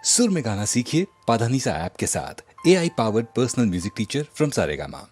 सुर में गाना सीखिए पाधानीसा ऐप के साथ। AI powered personal music teacher from Saregama.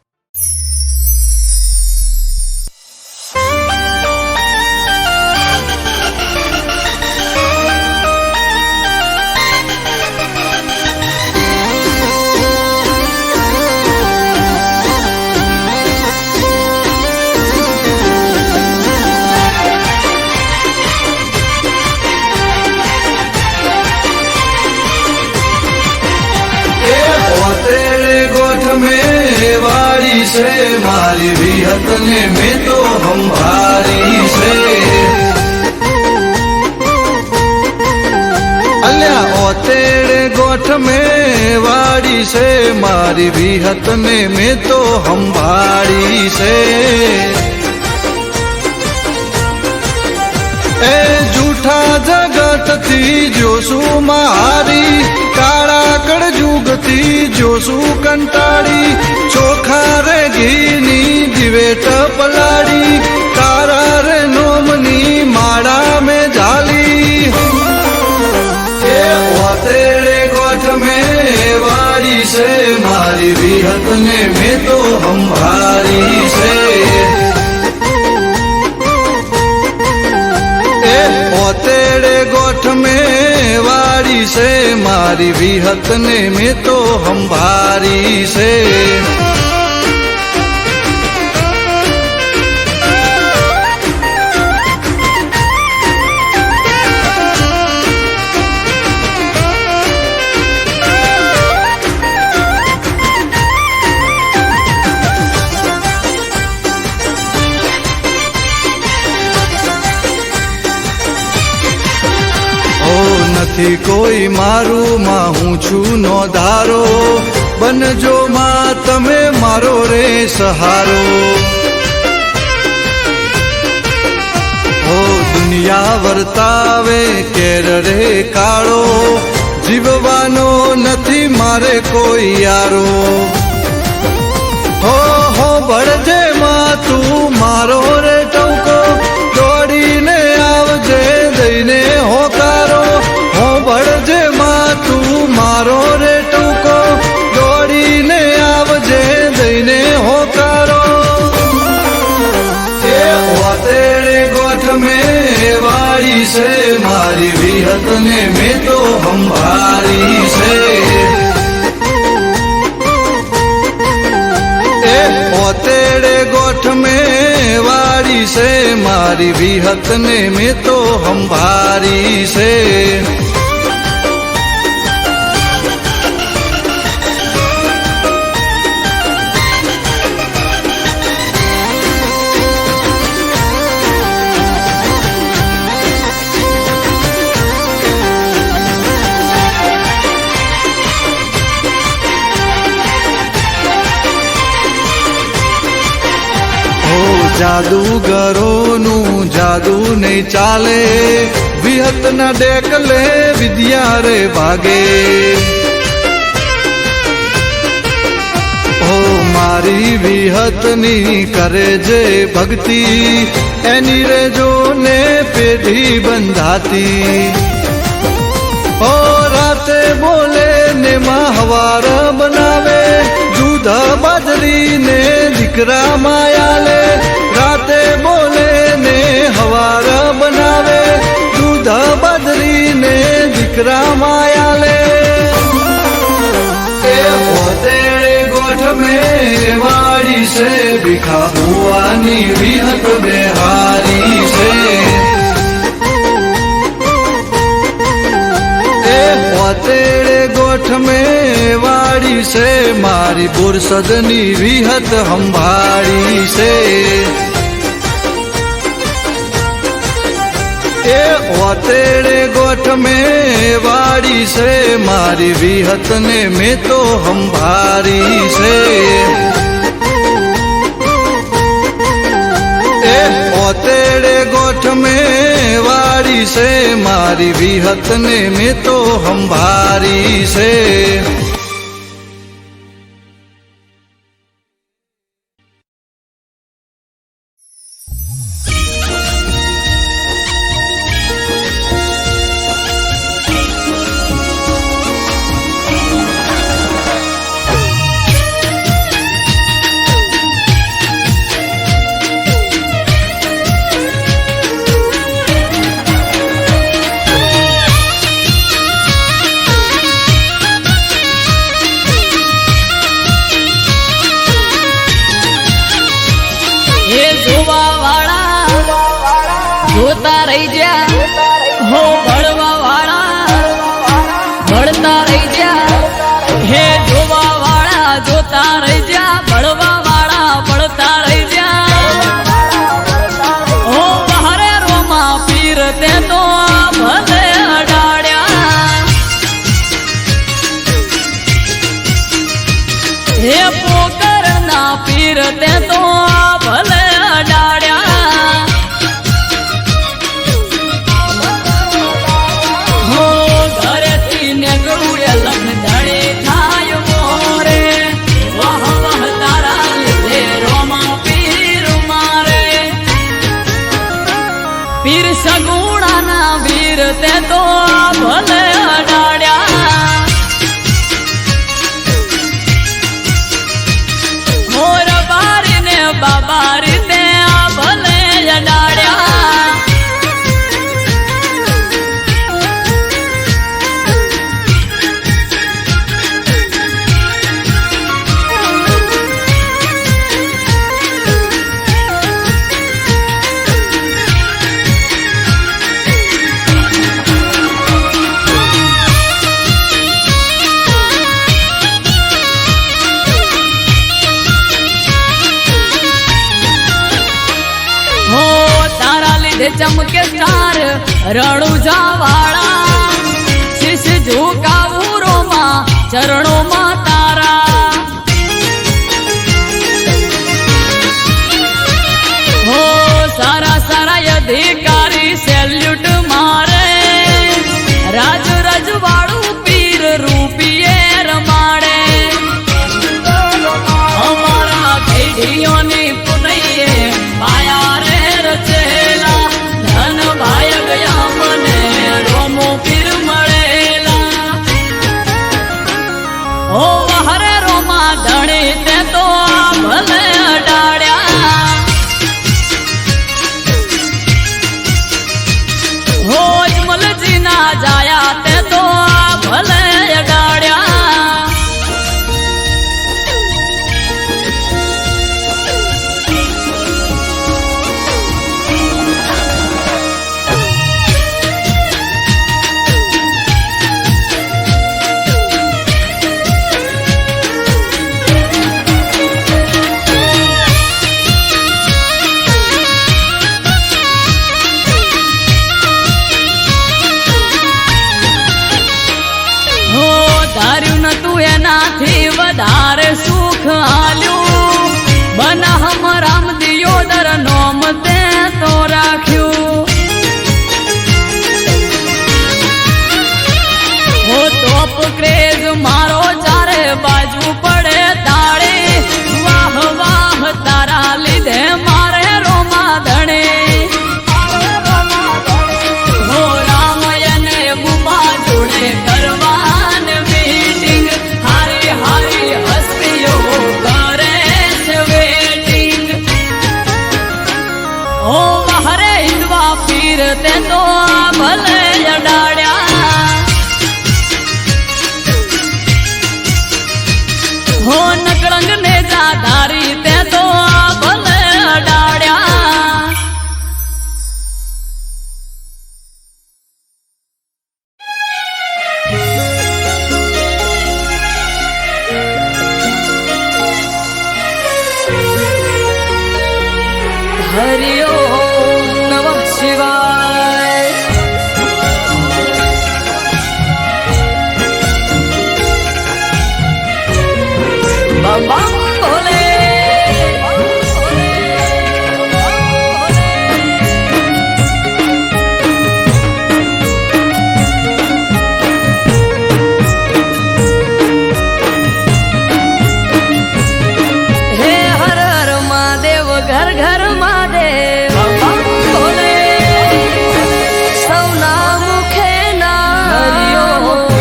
वारी से मारी विहत ने में तो हम भारी से अल्या ओ तेरे गोठ में वारी से मारी विहत ने में तो हम भारी से ए जूठा जगत थी जोसु मारी काड़ा कड़ जुगती जोसु कंटाड़ी चोखा रे घीनी दिवेट पलाड़ी तारा रे नोमनी माड़ा में झाली तेरे गोठ में वारी से मारी विहत ने में तो हम भारी से तेरे गोठ में वारी से मारी विहत ने में तो हम भारी से નથી કોઈ મારું માં હું છું નો ધારો બનજો માં તમે મારો રે સહારો ઓ દુનિયા વર્તાવે કેર રે કાળો જીવવાનો નથી મારે કોઈ યારો હો બળજે માં તું મારો રે ટવકો દોડીને આવજે દઈને હોકારો બળજે માં તું મારો રે ટૂંકો દોડીને આવજે દઈને હોકારો તેરે ગોઠ में वारी से मारी विहत ने में तो हम भारी से तेरे गोठ में वारी से मारी विहत ने में तो हम भारी से જાદુગરોનું જાદુ નહીં ચાલે વિહતના ડેકલે વિદ્યા રે ભાગે ઓ મારી વિહતની કરે જે ભક્તિ એની રે જોને પેઢી બંધાતી ઓ રાતે બોલે ને માં હવાર બનાવે દૂધ બાજરી ને દીકરા માયાલે રાતે બોલે ને હવાર બનાવે દૂધ બાજરી ને દીકરા માયાલે તેરે ગોઠ में वारी से बिखा हुआनी विहत बेहारी से तेरे गोठ में वारी से मारी बुरसदनी विहत हम भारी से तेरे गोठ में वारी से मारी विहत ने में तो हम भारी से तेरे गोठ में वारी से मारी विहत ने में तो हम भारी से હો ભળવા વાળા ભળતા રહી જા, હે જોવા વાળા જોતા રહી જા, ભળવા વાળા ભળતા રહી જા. હો બહારે રોમા પીર તે તો ભલે અડાડ્યા, હે પોકર ના પીર તે તો ભલે અડાડ્યા. હો ઘરેથી નીકળું એ લખધડે થાય મોરે, વાહ વાહ તારા લીધે રોમા પીર મારે. પીર સગુણા ના વીર તે તો ભલે અડાડ્યા, મોર બારી ને બાબારી તે ભલે અડાડ્યા. હો તારા લીધે ચમકે સ્ટાર રણુજા વાળા, શીશ ઝુકાવું રોમા ચરણોમાં તારા. હો સારા સારા અધિકારી સેલ્યુટ મારે, રાજ રજવાડું પીર રૂપિયે રમાડે. અમારા ખેડીઓની પુનૈયે માયા રે રચેલા, ધન ભાય ગયા મને રોમો પીર મળેલા. ઓ હરે રોમા ધણી તે તો ભલે અડાડ્યા, હો અજમલજી ના જાયા તે તો ભલે અડાડ્યા. હો ધાર્યું નતું એનાથી વધારે સુખ આલ્યું, બનાહમ રામ દિયોદર નોમ તે તો રાખ્યું. હો તોપ ક્રેઝ મારો ચારે બાજુ પડે તાળે, વાહ વાહ તારા લીધે મારે રોમા ધણે. હો રામયને બુમા જોડે કરવાન મીટિંગ, હારી હારી હસ્તીઓ કરે છે વેટિંગ. ઓ હરે હિંદવા પીર તે તો ભલે અડાડ્યા, હો નકળંગ ને જાધારી તે તો ભલે અડાડ્યા. હરિ ઓમ નમઃ શિવાય. બમ બમ ભોલે. હે હર હર મહાદેવ ઘર ઘર મહાદેવ. બમ બમ ભોલે. સૌના મુખે ના હરિ ઓમ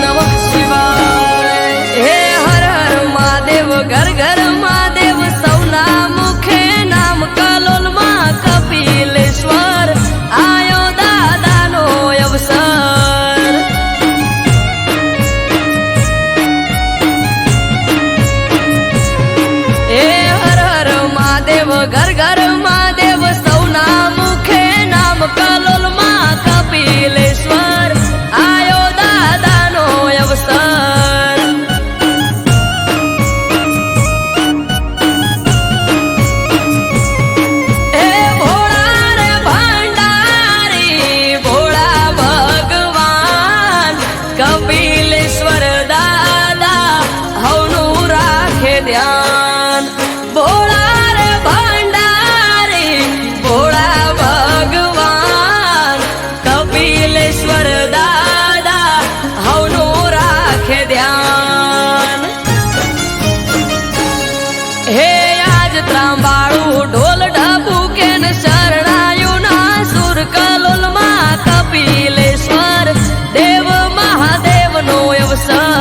નમઃ શિવાય. હે હર હર મહાદેવ ઘર કપિલેશ્વર દાદા હવનું રાખે ધ્યાન ભોળા રે ભંડારી ભોળા ભગવાન કપિલેશ્વર દાદા હવનું રાખે ધ્યાન હે આજ ત્રાંબાળું ઢોલ ઢબુકે ને શરણાયું ના સુર કલોલ માં કપિલેશ્વર દેવ મહાદેવ નો અવસર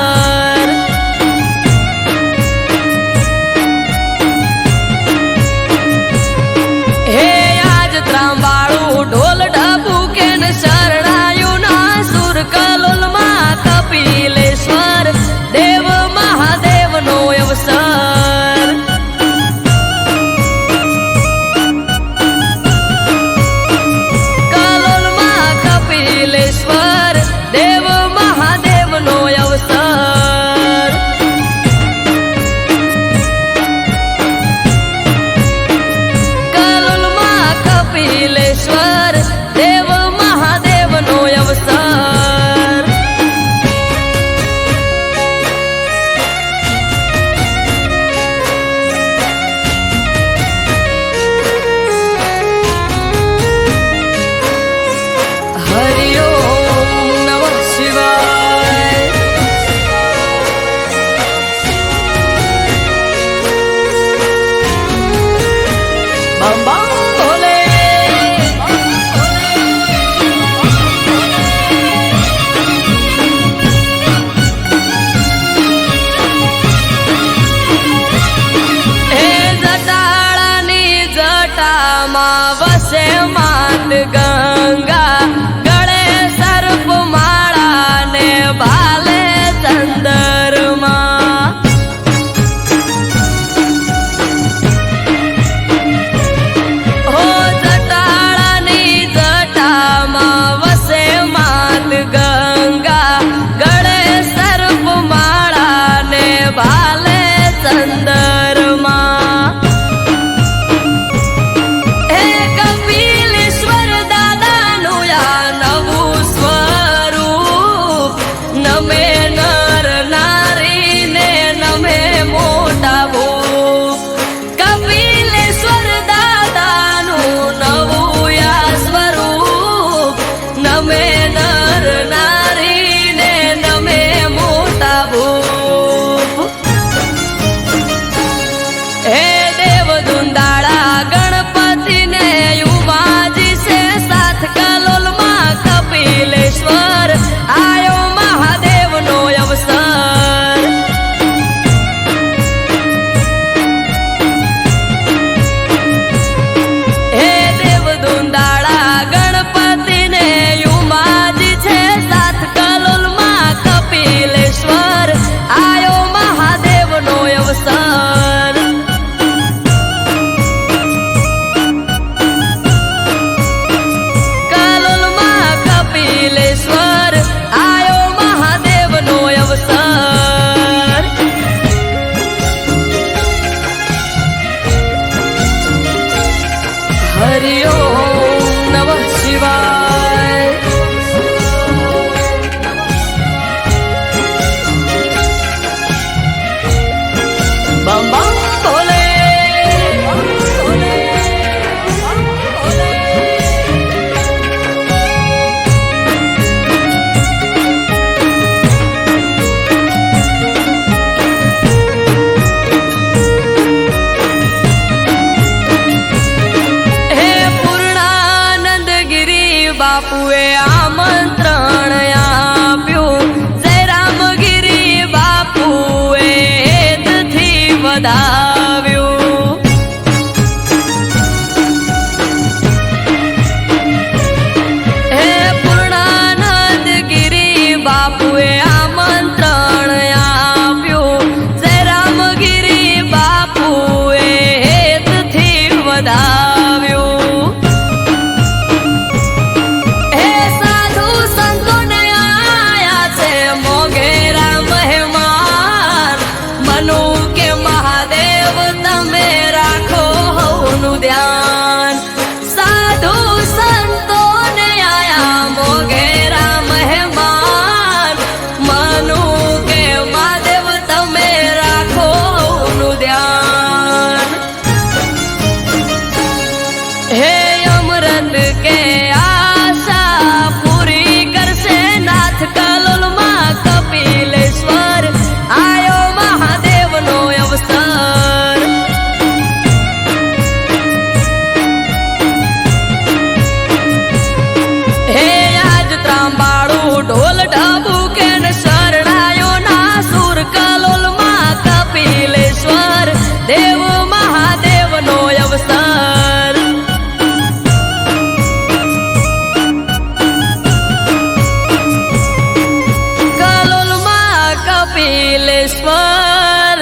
કપિલેશ્વર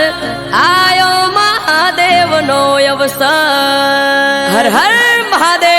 આયો મહાદેવનો અવસર હર હર મહાદેવ.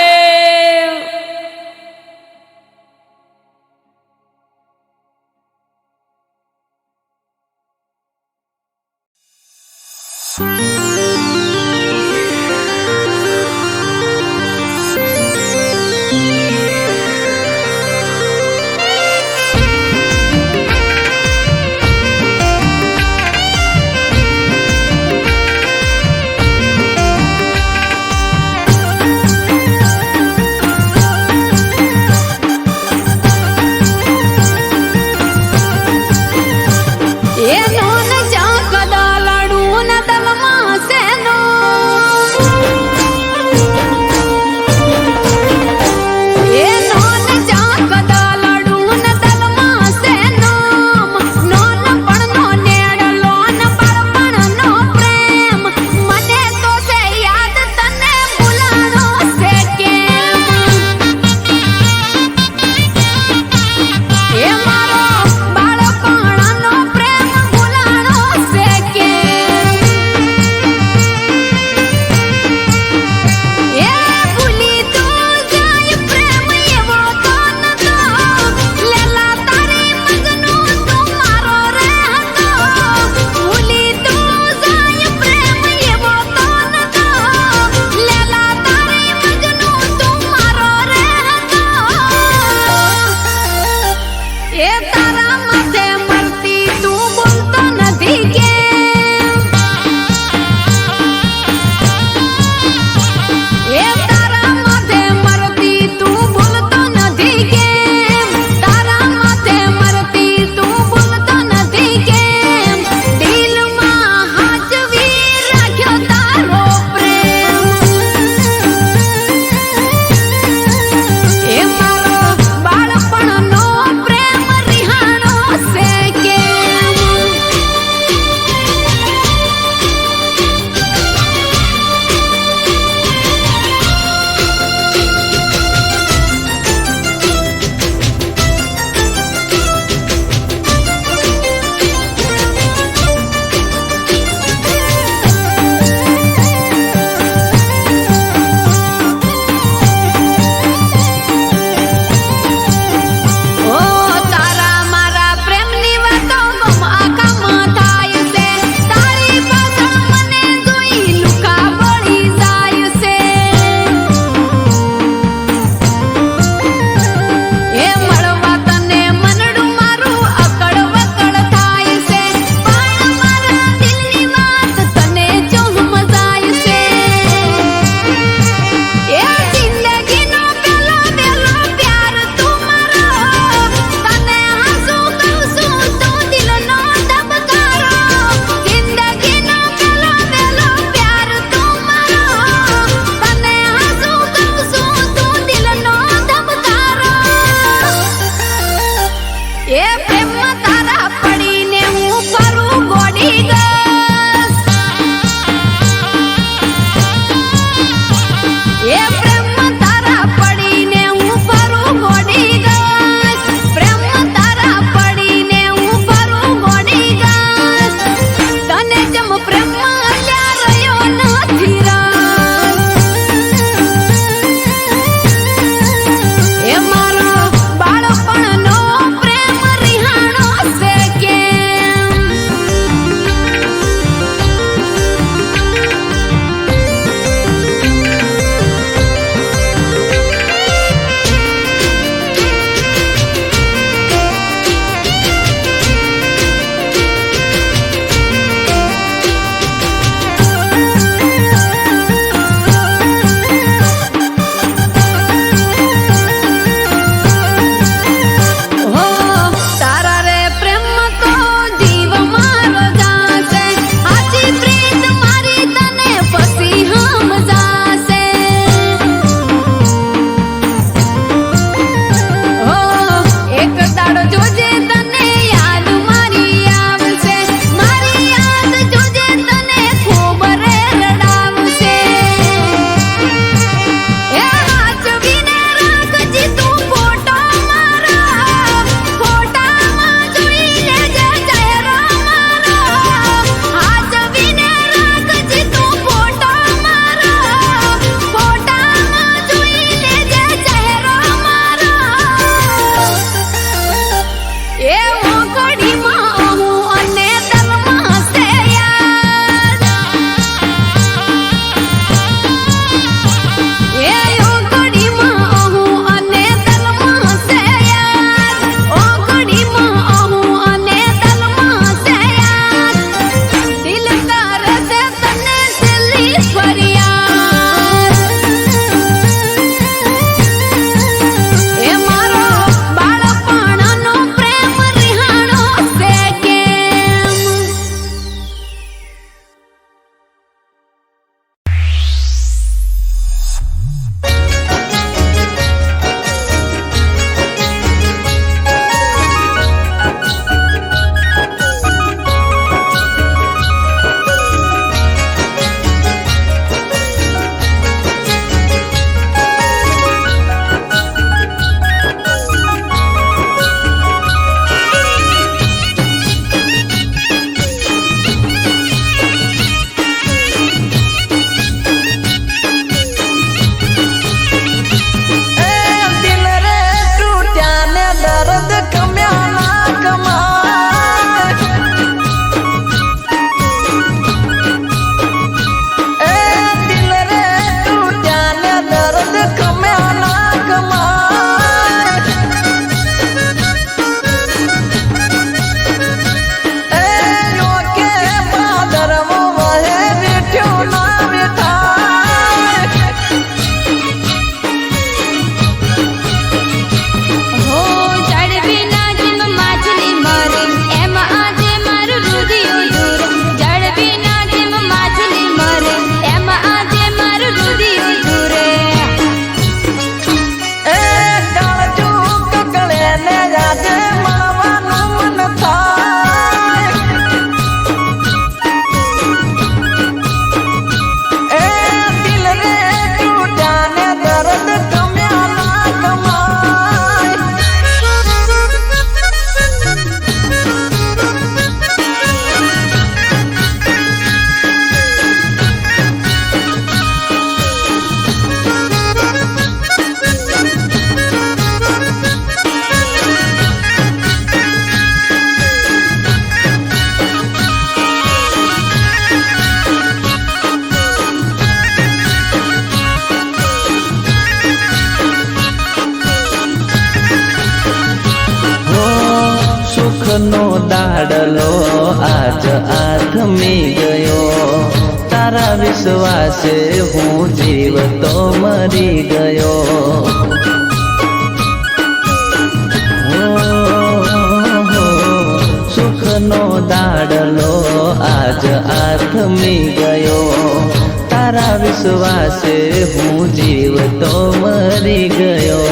દાડલો આજ આથમી ગયો, તારા વિશ્વાસે હું જીવતો મરી ગયો. સુખનો દાડલો આજ આથમી ગયો, તારા વિશ્વાસે હું જીવતો મરી ગયો.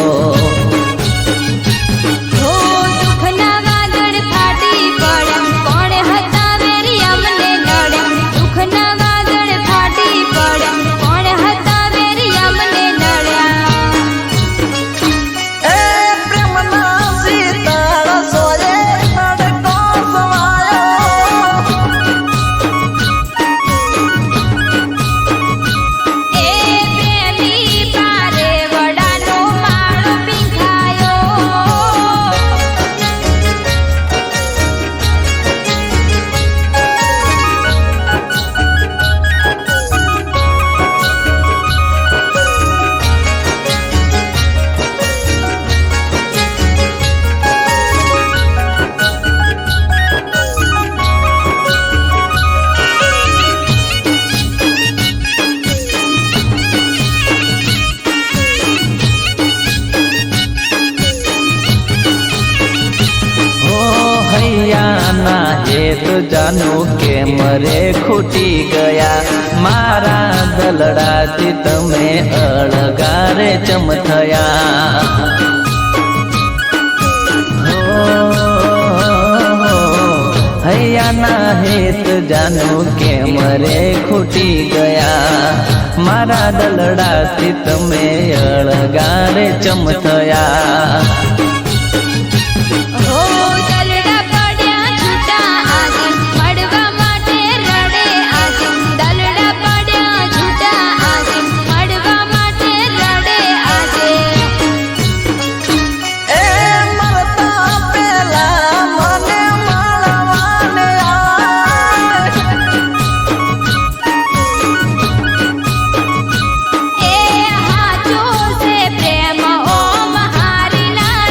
જાનું કે મરે ખૂટી ગયા, મારા દલડાથી તમે અળગારે ચમ થયા. હૈયાના હેત જાનું કે મરે ખૂટી ગયા, મારા દલડાથી તમે અળગારે ચમ થયા. પ્રેમ ઓમ હારી ના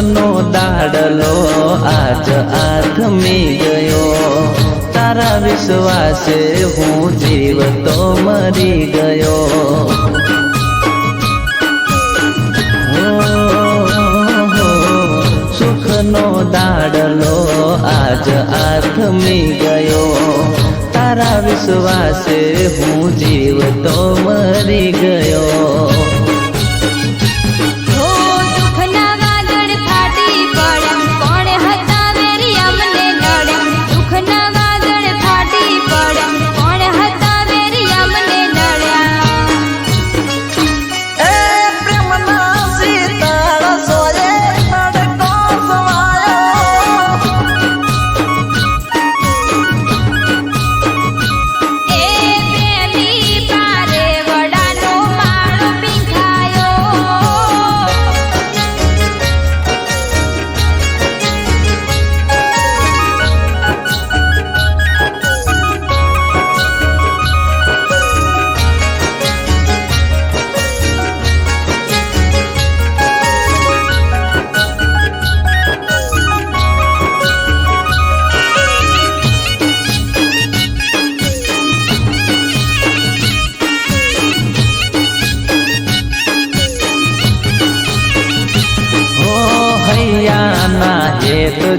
સુખનો દાડલો આજ આથમી ગયો, તારા વિશ્વાસે હું જીવતો મરી ગયો. સુખનો દાડલો આજ આથમી ગયો, તારા વિશ્વાસે હું જીવતો મરી ગયો.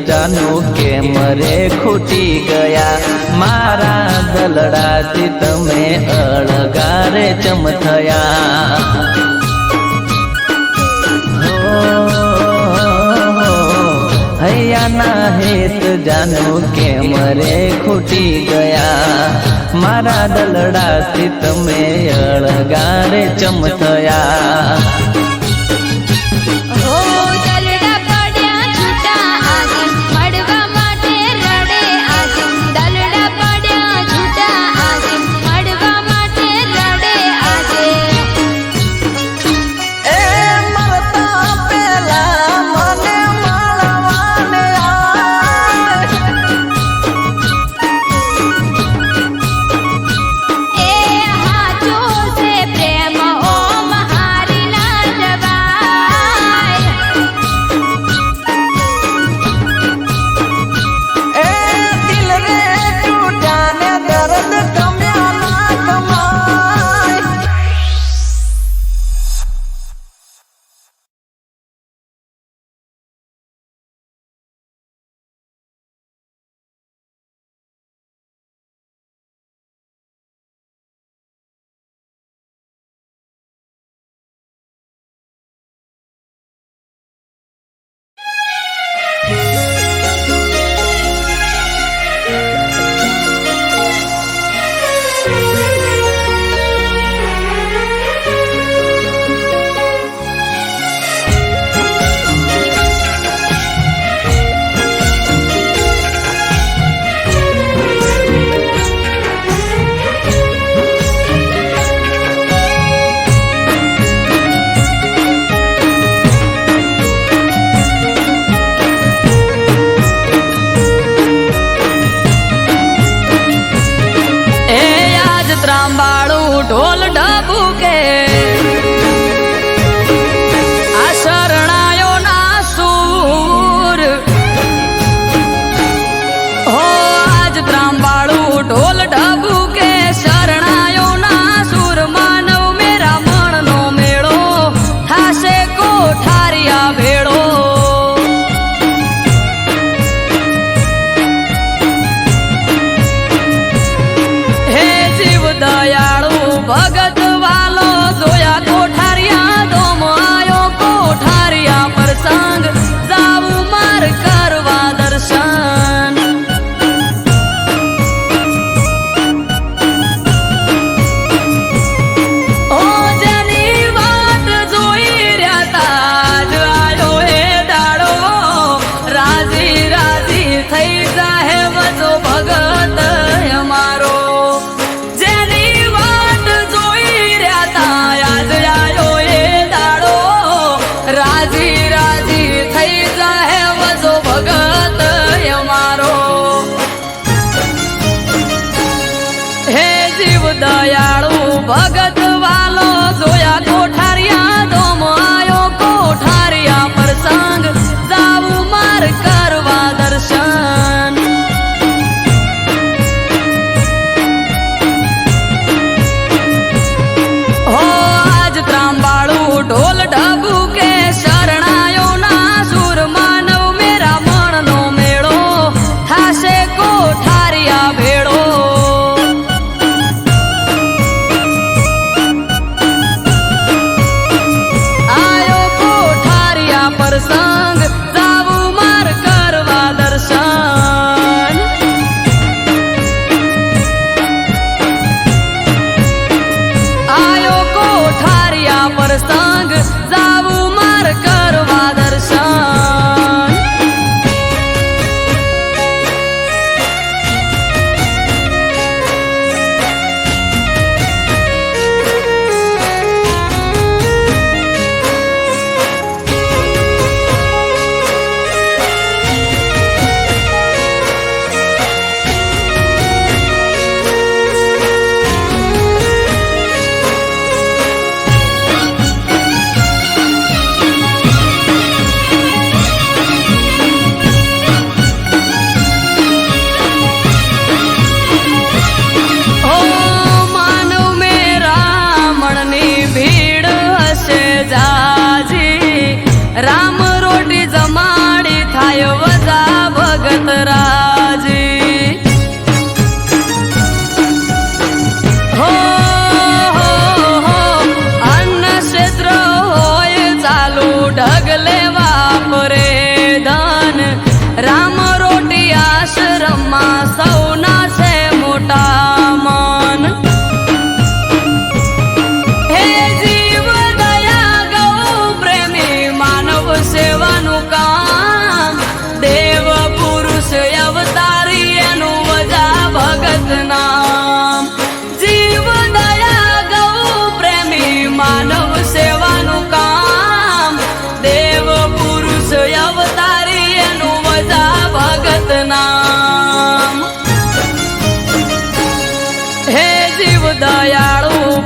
જાનું કે મરે ખૂટી ગયા, મારા દલડાથી તમે અળગારે ચમ થયા. હૈયાના હેત જાનું કે મરે ખૂટી ગયા, મારા દલડાથી તમે અળગારે ચમ થયા. ઢોલ ઢબુકે આ શરણાયો ના સૂર હો, આજ ત્રાંબાળું ઢોલ ઢબુકે શરણાયો ના સૂર. માનવ મેરા મણનો મેળો થાશે કોઠારિયા ભેળો. હે જીવ દયાળુ ભગત વાલો જોયા કોઠારિયા, દોમ આયો કોઠારિયા પ્રસંગ, જાવું માર કરવા દર્શન. ઓ જેની વાત જોઈ રહ્યા તા જ આયો એ દાડો, રાજી રાજી થઈ જાહે વજો ભગત અમારો. દયાળુ ભગત વાલો જોયા કોઠારિયા, દોમ આયો કોઠારિયા પ્રસંગ.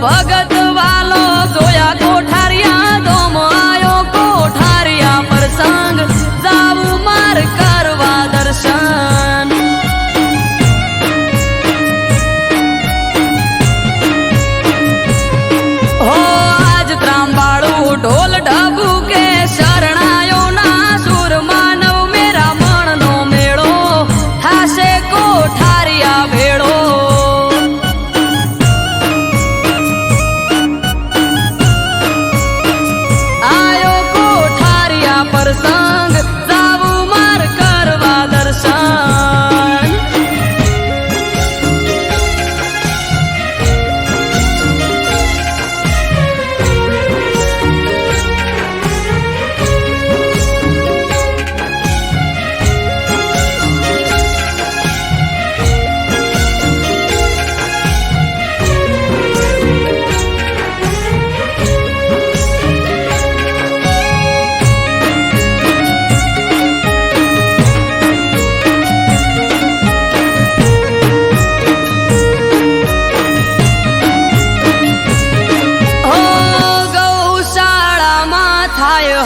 ભગત વાલો જોયા કોઠારિયા ધોમ આયો કોઠારિયા પ્રસંગ જાવું માર કરવા દર્શન હો આજ ત્રાંબાળું ઢોલ ઢબુ કે શરણાયો ના સુર માનવ મેરા મણનો મેળો થાશે કોઠારિયા ભેળો આયો કોઠારિયા પ્રસંગ જાવું માર કરવા દર્શન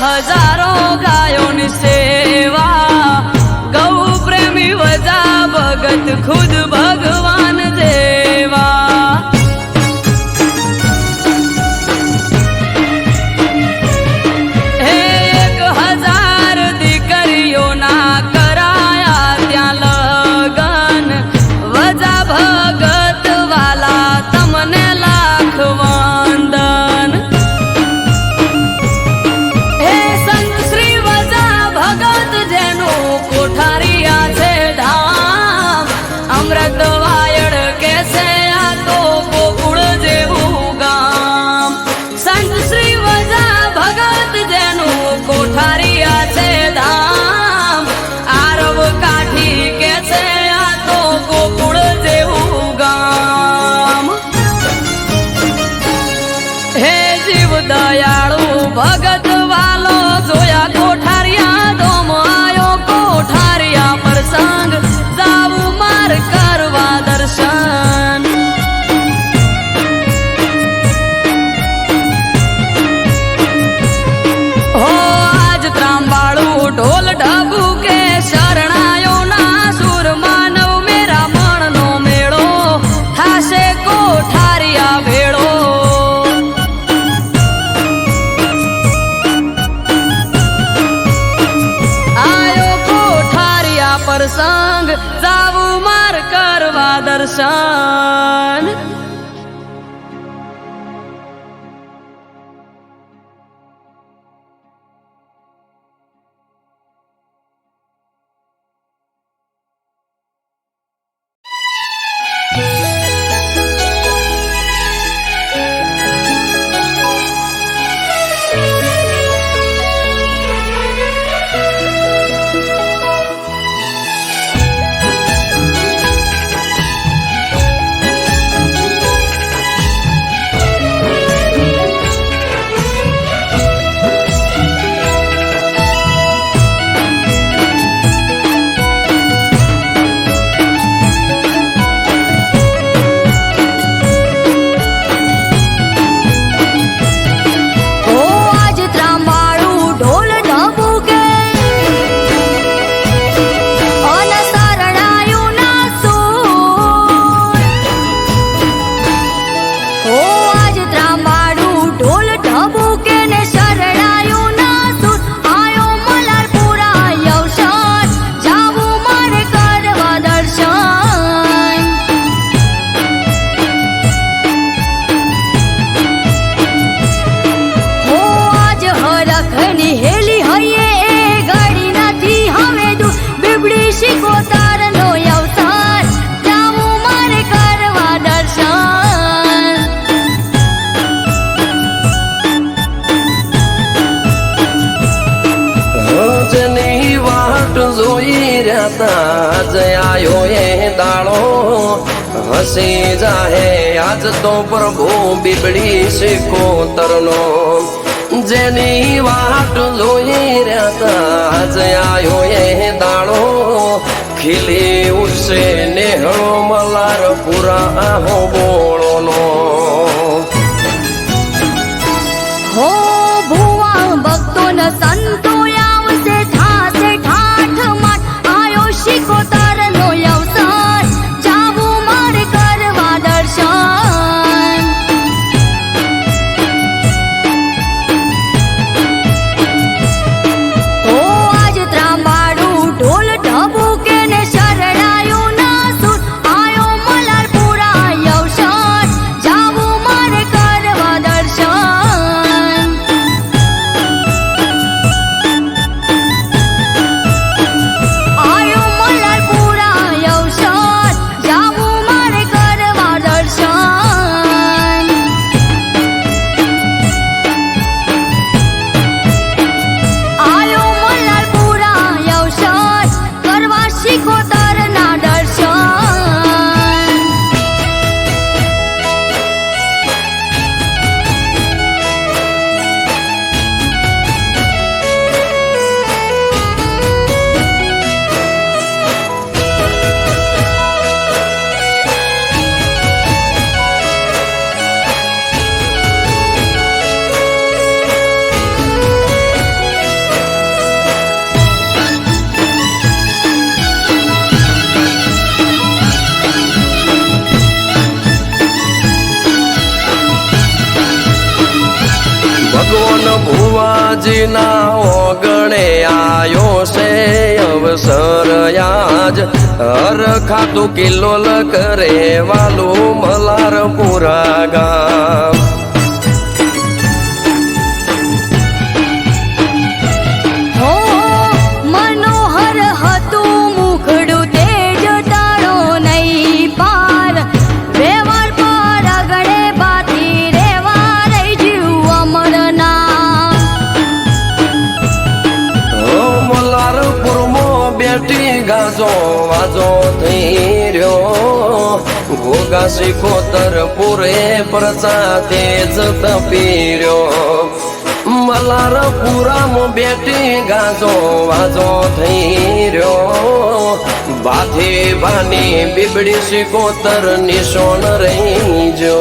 હજારો ગાયોની સેવા ગૌ પ્રેમી વજા ભગત ખુદ ભગવાન દેવા હે 1000 દીકરીઓના કરાયા ત્યાં લગન વજા ભગત વાલા તમને લાખ વંદન કોઠારિયા છે ધામ અમૃત વાયડ કેસે આ તો ગોકુળ જેવું ગામ સંત શ્રી વજા ભગત જેનું કોઠારિયા છે ધામ આરવ કાઠી કે છે આ તો ગોકુળ જેવું ગામ હે જીવ દયાળુ ભગત વાલો જોયા કોઠારિયા ધોમ કોઠારિયા પ્રસંગ જાવું માર કરવા દર્શન હો આજ ત્રાંબાળું ઢોલ ઢબુ કે શરણાયો ના સુર માનવ મેરા મણનો મેળો થાશે કોઠારિયા ભેળો પ્રસંગ જાવું માર કરવા દર્શન આયો એ દાડો હસી જાહે આજ તો પ્રભુ બીબડી શિકોતરનો જેની વાટ જોઈ રહ્યા આજ આયો એ દાડો ખીલી ઉઠશે નેહળો મલાર પૂરા આહો બોળોનો બાલાજીના ઓગણે આયો છે અવસર આજ હર ખાતું કિલ્લોલ કરે વાલું મલારપુરા ગામ. હો મનોહર હતું મુખડું તેજ તારો નહીં પાર વેવાર પર આગળે બાથી રેવા રહી જીવ અમરના. મલારપુરમાં બેઠી ગાજો વાજો થઈ રહ્યો ઘોગા શીખોતર પૂરે પરચા તેજ તપી રહ્યો. મલારપુરામાં બેઠી ગાજો વાજો થઈ રહ્યો બાથી બાની બીબડી શીખોતર નિશોન રહી જો.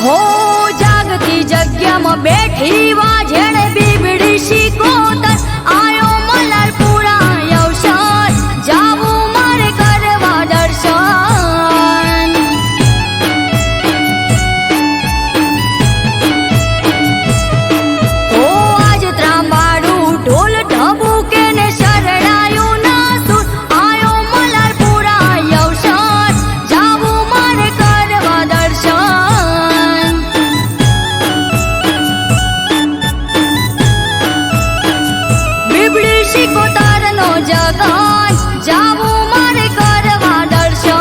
હો જાગતી જગ્યામાં બેઠી વાજેણે બીબડી શીખોતર આયો મલારપુરા અવસર જાવું મારે કરવા દર્શન. હો આજ ત્રાંબાડું ઢોલ ઢબુકે ને શરણાયું ના સુર આયો મલારપુરા અવસર જાવું મારે કરવા દર્શન. બીબડી શીખોતરનો જગન જાવું મારે કરવા દર્શન.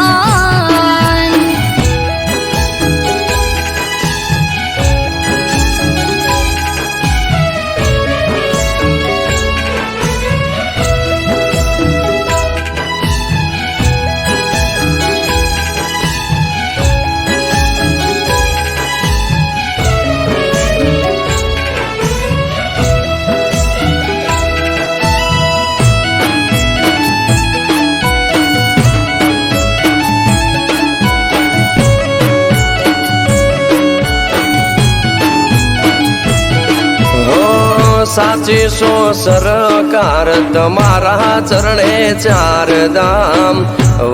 સાચી સો સરકાર તમારા ચરણે ચાર ધામ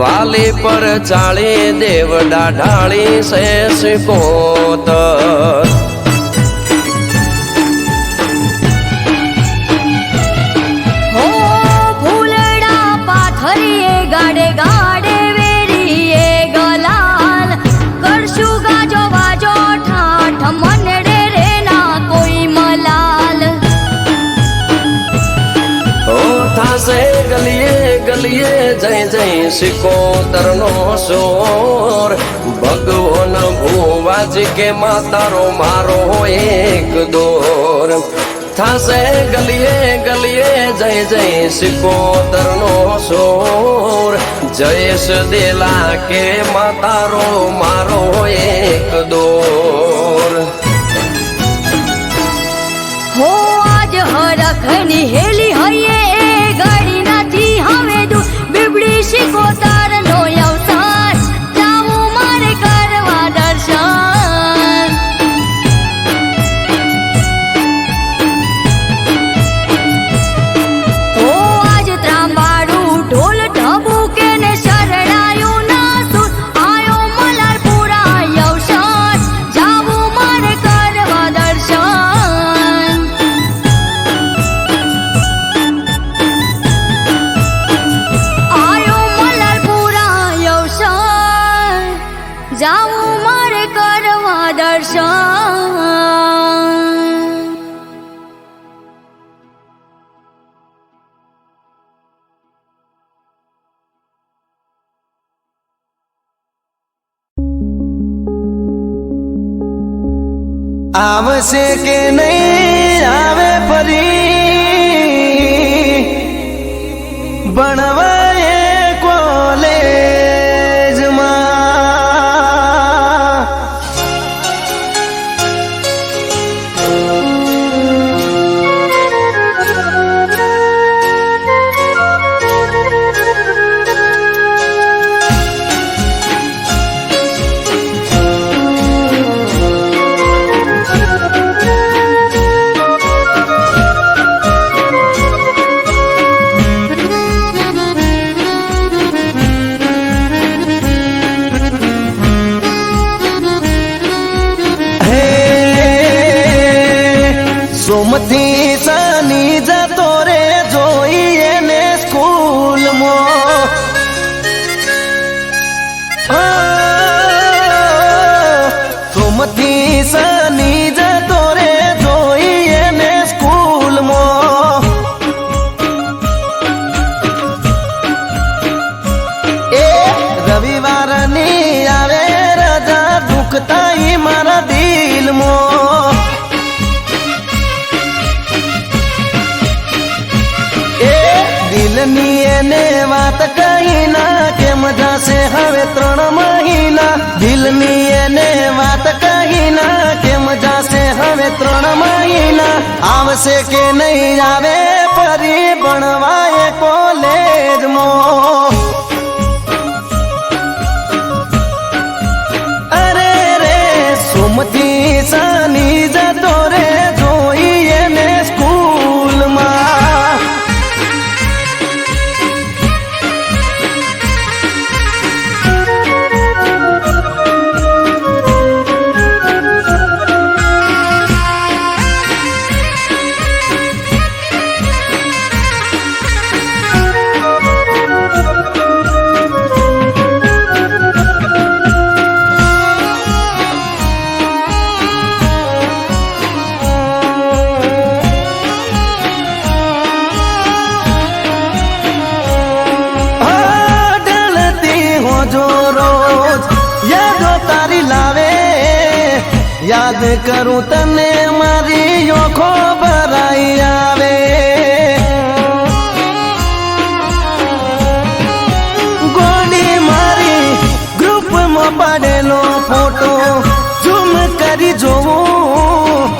વાલી પર ચાળી દેવડા ઢાળી શેષ કોતર. હો ફૂલડા પાથરીએ ગાડે ગાડે વેરીએ ગલાલ કરશું ગાજો વાજો ઠાઠ મનડે રે ના કોઈ મલાલ. ઓ થાશે ગલીએ ગલીએ જય જય શીખોતર નો સોર ભગવાન ભુવાજી કે માતારો મારો એક દોર. થાશે ગલીએ ગલીએ જય જય શીખોતર નો સોર જયેશ દેલા કે માતારો મારો એક દોર. હો આજ હરખની હેલી હૈયે એ ગાડી નથી હવે દૂર બીબડી શીખોતર નો અવસર જાવું મારે કરવા દર્શન. હો આજ ત્રાંબાડું ઢોલ ઢબુકે ને શરણાયું ના સુર આયો મલારપુરા અવસર જાવું મારે કરવા દર્શન. આયો મલારપુરા અવસર જાવું મારે કરવા દર્શન. આવશે કે નહીં આવે ફરી ભણવા એ કોલેજમાં. દુખતા ઈ મારા દિલમાં એ દિલની એને વાત કહી ના કેમ જાશે હવે 3 મહિના દિલની એને વાત કહી ના કેમ જાશે હવે 3 મહિના આવશે કે નહીં આવે ફરી ભણવાય કોલેજમાં અરે રે સુમતી સાની જતો રે જોઈએ ને સ્કૂલમાં યાદ કરું તને મારી ઓખો ભરાઈ આવે ગોડી મારી ગ્રુપમાં પાડેલો ફોટો ઝૂમ કરી જોવું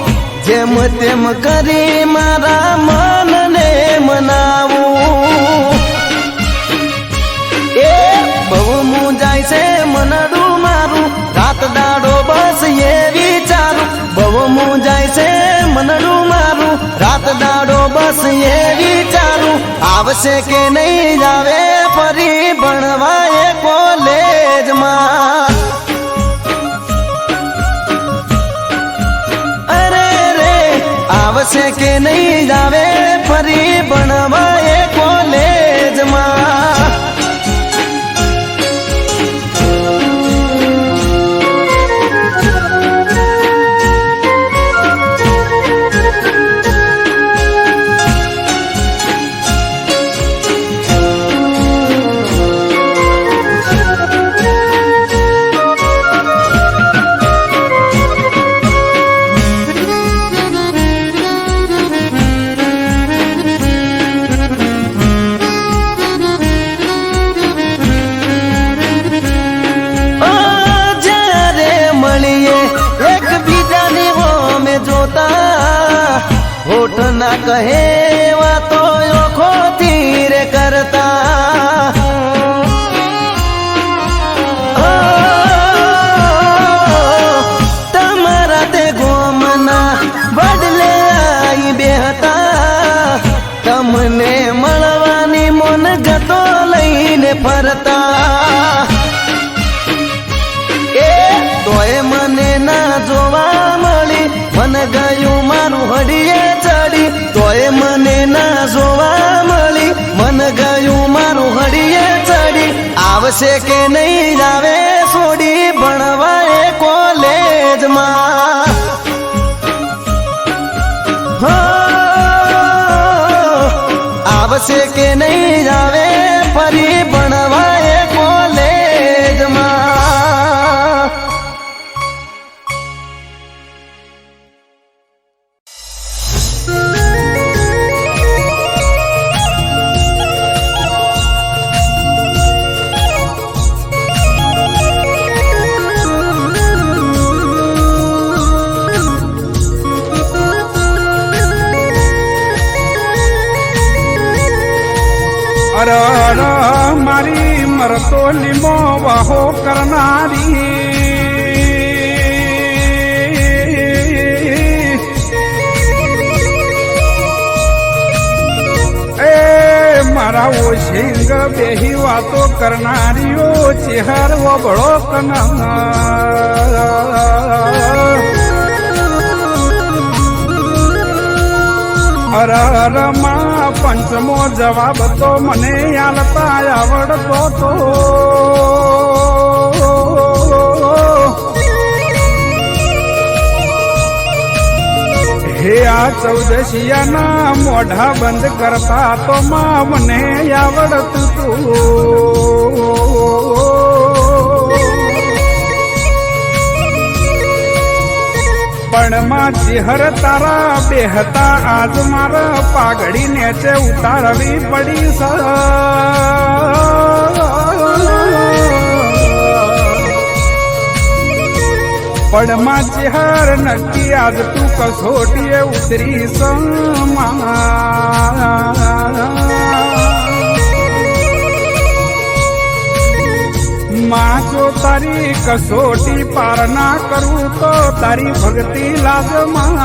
જેમ તેમ કરી મારા મનને મનાવું એ બહુ મૂંઝાય છે મનડું મારું રાત દાડો બસ એવી બહુ મૂંઝાય છે મનડું મારું રાત દાડો બસ એ વિચારું આવશે કે નહીં આવે ફરી ભણવાય કોલેજમાં અરે રે આવશે કે નહીં આવે ફરી ભણવાય કોલેજમાં હોઠ ના કહે વાતો ઓખોથી રે કરતા તમારા તે ગોમના બદલે આઈ બેહતા તમને મળવાની મન ગતો લઈને ફરતા એ તોય મને ના જોવા મળી મન ગયું મારું હડીએ ચડી તોય મને ના જોવા મળી મન ગયું મારું હડીએ ચડી આવશે કે નહીં આવે છોડી ભણવાય કોલેજમાં આવશે કે નહીં આવે ફરી ભણવાય કોલેજમાં મારી મરતો લીમો વાહો કરનારી એ મારા ઓ સિંગ બેહી વાતો કરનારીઓ ચેહર વબળો અરરમાં પંચમો જવાબ તો મને આલતા આવડતો તો હે આ ચૌદશિયાના મોઢા બંધ કરતા તો માં મને આવડતું તું પણ માં ચેહર તારા બેહતા આજ મારા પાઘડી નેચે ઉતારવી પડી સ પણ માં ચેહર નક્કી આજ તું કસોટીએ ઉતરી માં જો તારી કસોટી પાર ના કરું તો તારી ભક્તિ લાગમાં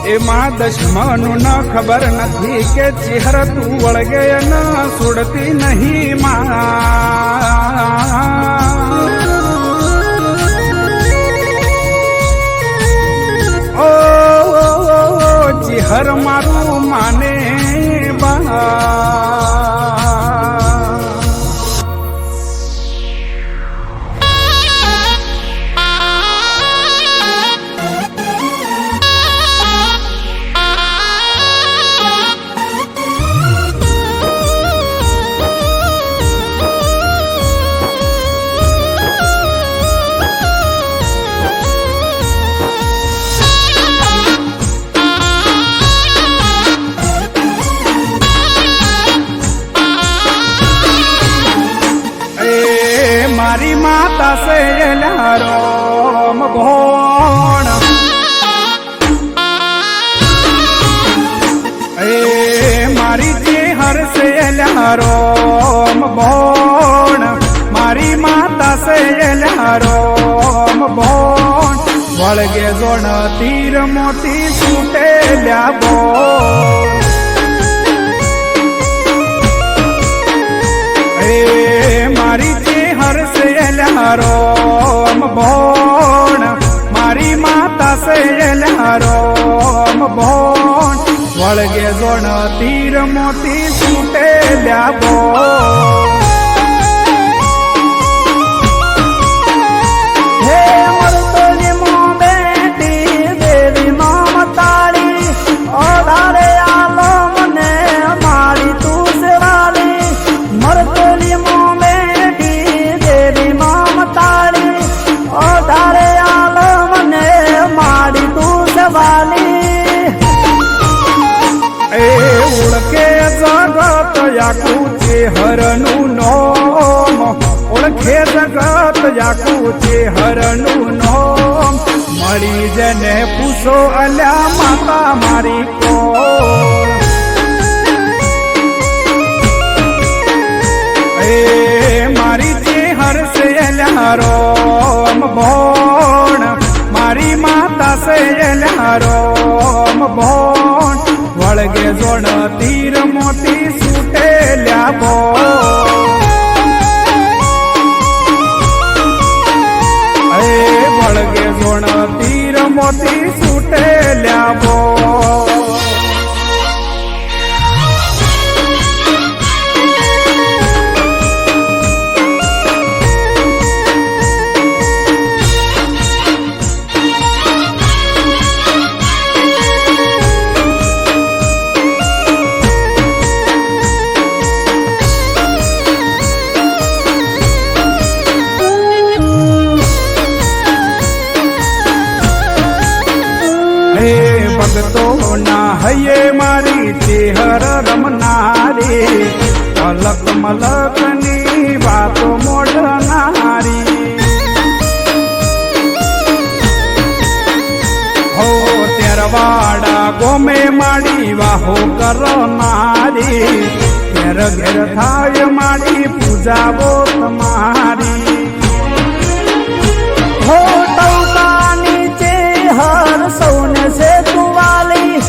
એમાં દશમનું ન ખબર નથી કે ચેહર તું વળગે ન છોડતી નહીં માં ચેહર મારું માને બા મારી માતા સે રામ ભોણ મારી ચેહર સે રામ ભોણ મારી માતા સે રામ ભોણ વળગે જોણ તીર મોતી છૂટે લ્યા મારી ચેહર સે રામ ભોણ મારી માતા સે રામ ભોણ વળગે જોણ તીર મોતી છૂટે લ્યા હે મરતોલી મો બેટી દેવી મમતાળી ઓધારે આલો મને મારી તું સેવાલી મરતોલી મો બેટી દેવી મમતાળી ઓધારે આલો મને મારી તું સેવાલી એ ઓળખે જગત યાકું ચેહરનું નોમ ઓળખે જગત યાકું ચેહરનું નોમ મળી જને પૂછો અલ્યા માતા મારી કોણ મારી ચેહર સે રામ ભોણ મારી માતા સે રામ ભોણ વળગે જોણ તીર મોતી છૂટે લ્યા વળગે જોણ તીર મોતી છૂટે લ્યા ભગતો ના હૈયે મારી ચેહર રમનારી અલક મલકની વાતો મોઢનારી હો તેરવાડા ગોમે માડી વાહો કરનારી ઘેર ઘેર થાય માડી પૂજાવો તમારી હો ટૌકાની ચેહર સૌને સે તુવાલી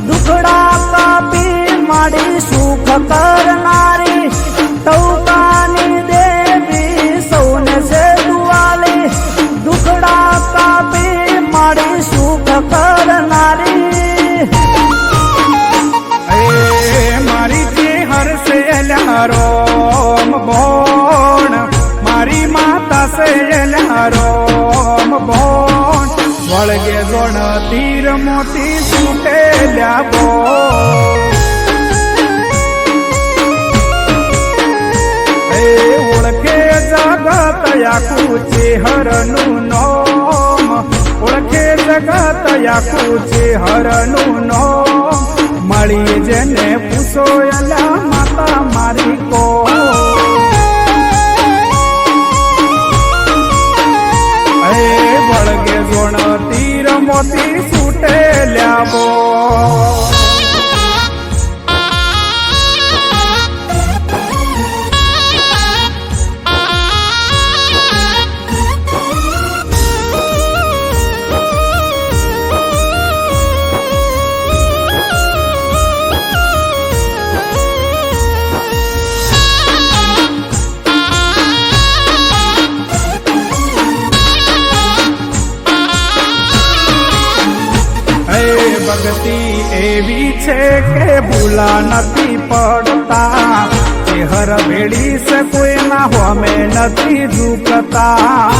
દુખડા કાપી માડી સુખ કરનારી ટૌકાની દેવી સૌને સે તુવાલી દુખડા કાપી માડી સુખ કરનારી મારી ચેહર સે રામ ભોણ મારી માતા સે રામ ભોણ વળગે જોણ તીર મોતી છૂટે લ્યા ઓળખે આખું ચેહરનું નોમ ઓળખે જગત આખું ચેહરનું નોમ મળી જેને પૂછો એલા માતા મારી કો વળગે જોણ તીર મોતી છૂટે લ્યાબો ભક્તિ એવી છે કે ભૂલા નથી પડતા ચેહર ભેડી છે કોઈના હોમે નથી ઝૂકતા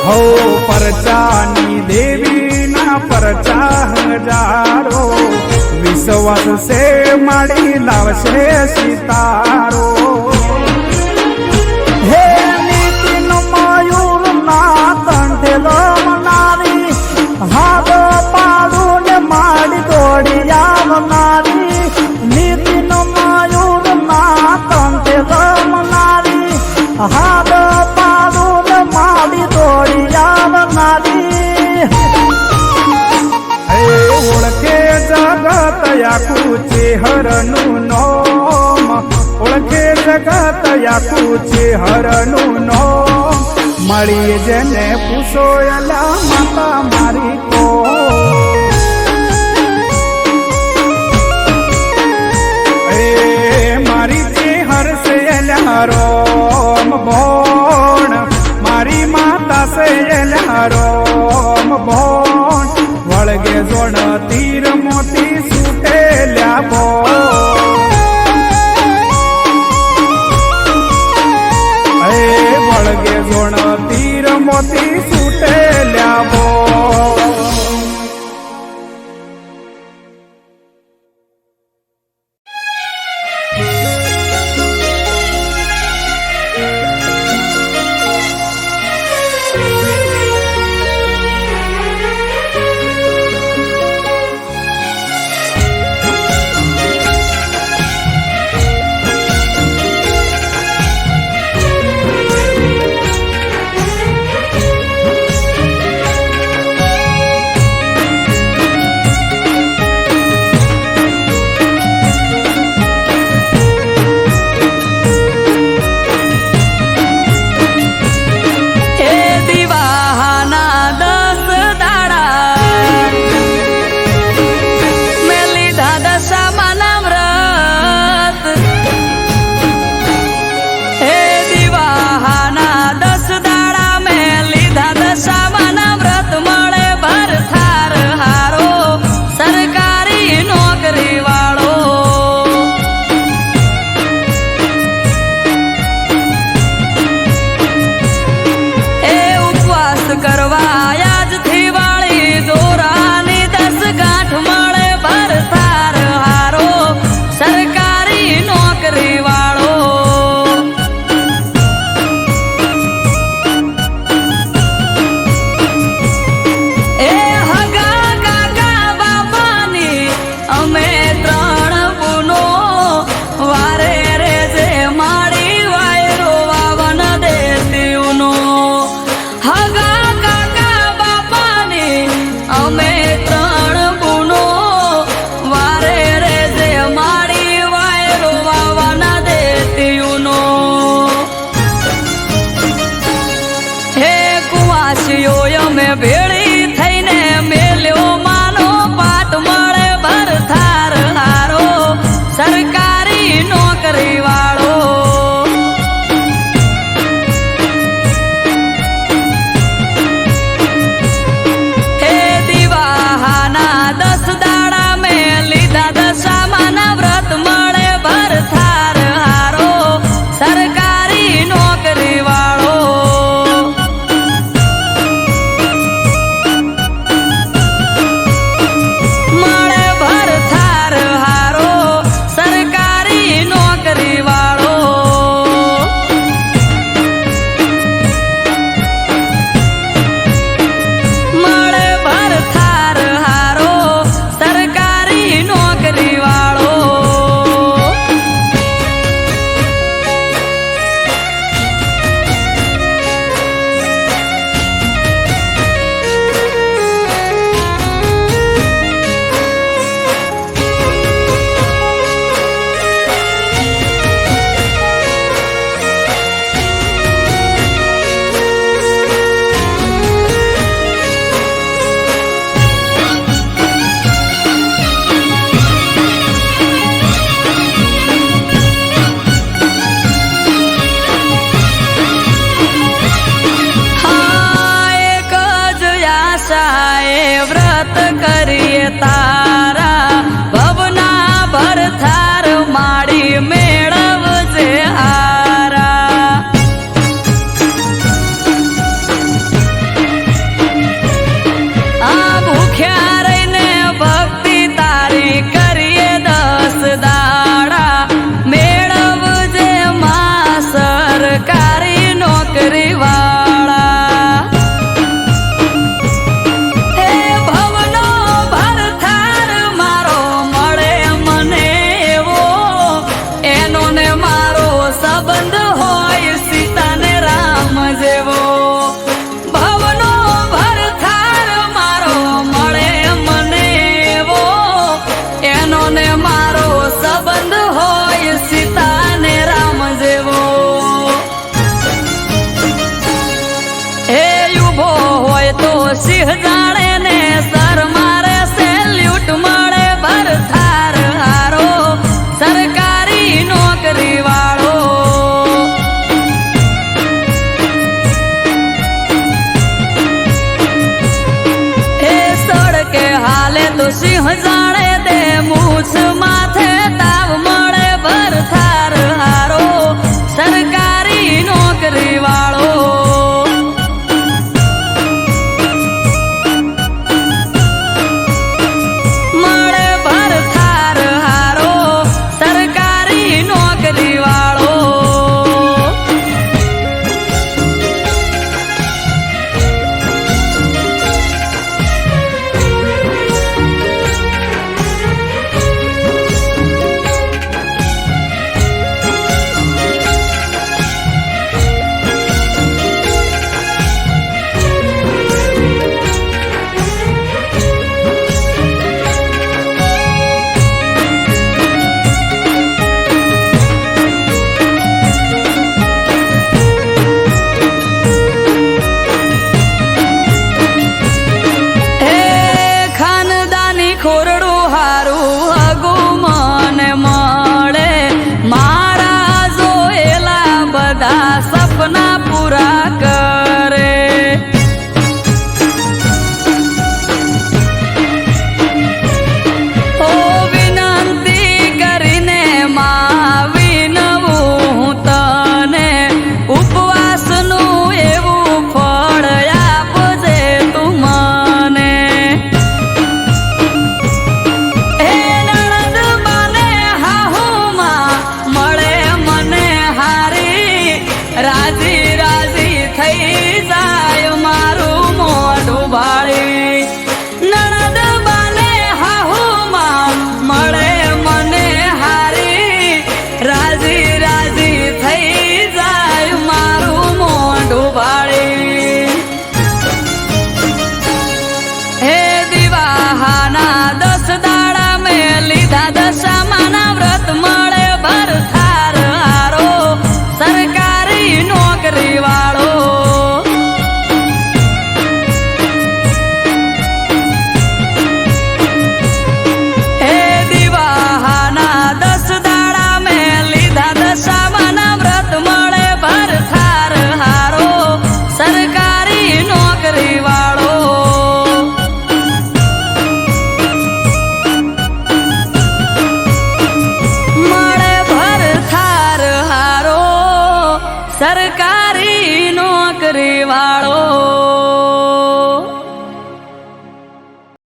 હો પરચાની દેવીના પરચા હજારો વિશ્વાસ છે માડી લાવશે સિતારો હે નીતિન મયુર ના કંઠેલો હાથ પાડું ને માડી દોડી આવનારી નીતિન મયુર ના કંઠે રમનારી હાથ પાડું ને માડી દોડી આવનારી ઓળખે જગત આખું ચેહરનું નોમ ઓળખે જગત આખું ચેહરનું નોમ મળી જેને પૂછો એલા માતા મારી કો મારી ચેહર છે એલા રોમ ભોણ મારી માતા છે એલા રોમ ભોણ વળગે જોડ તીર મોતી